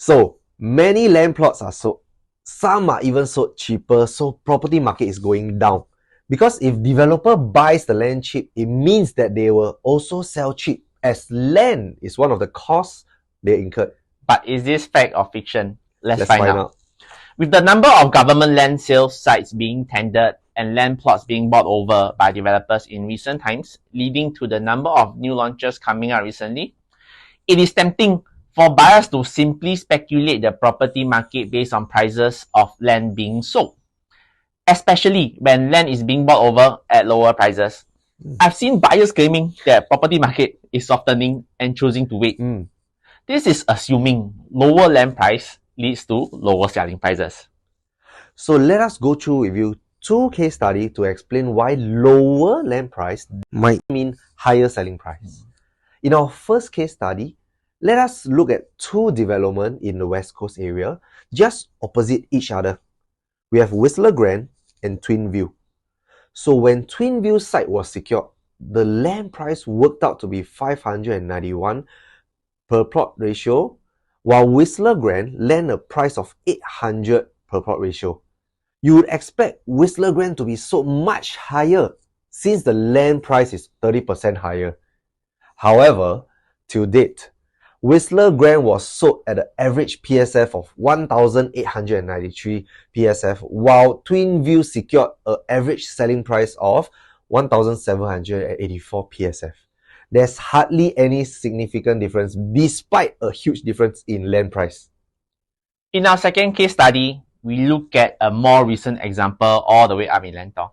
So many land plots are sold. Some are even sold cheaper, so property market is going down. Because if developer buys the land cheap, it means that they will also sell cheap, as land is one of the costs they incurred. But is this fact or fiction? Let's find find out. With the number of government land sales sites being tendered and land plots being bought over by developers in recent times, leading to the number of new launches coming out recently, it is tempting for buyers to simply speculate the property market based on prices of land being sold, especially when land is being bought over at lower prices. I've seen buyers claiming that property market is softening and choosing to wait. This is assuming lower land price leads to lower selling prices. So let us go through with you two case studies to explain why lower land price might mean higher selling price. In our first case study, let us look at two developments in the West Coast area, just opposite each other. We have Whistler Grand and Twin View. So when Twin View site was secured, the land price worked out to be 591 per plot ratio, while Whistler Grand land a price of 800 per plot ratio. You would expect Whistler Grand to be sold much higher since the land price is 30% higher. However, to date, Whistler Grand was sold at an average PSF of 1,893 PSF, while Twin View secured an average selling price of 1,784 PSF. There's hardly any significant difference despite a huge difference in land price. In our second case study, we look at a more recent example all the way up in Lentor.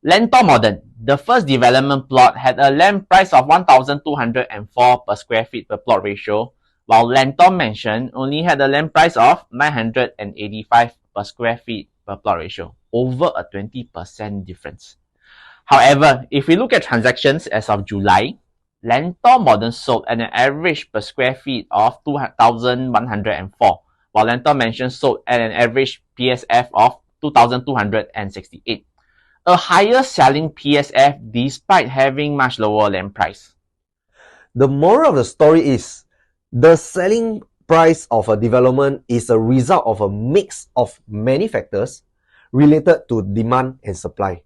Lentor Modern, the first development plot, had a land price of 1,204 per square feet per plot ratio, while Lentor Mansion only had a land price of 985 per square feet per plot ratio, over a 20% difference. However, if we look at transactions as of July, Lentor Modern sold at an average per square feet of 2,104, while Lentor Mansion sold at an average PSF of 2,268. A higher selling PSF despite having much lower land price. The moral of the story is, the selling price of a development is a result of a mix of many factors related to demand and supply.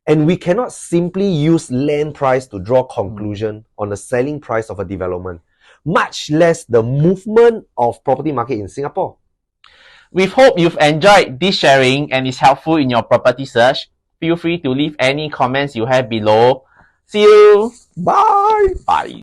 And we cannot simply use land price to draw conclusion on the selling price of a development, much less the movement of property market in Singapore. We hope you've enjoyed this sharing and is helpful in your property search. Feel free to leave any comments you have below. See you! Bye! Bye!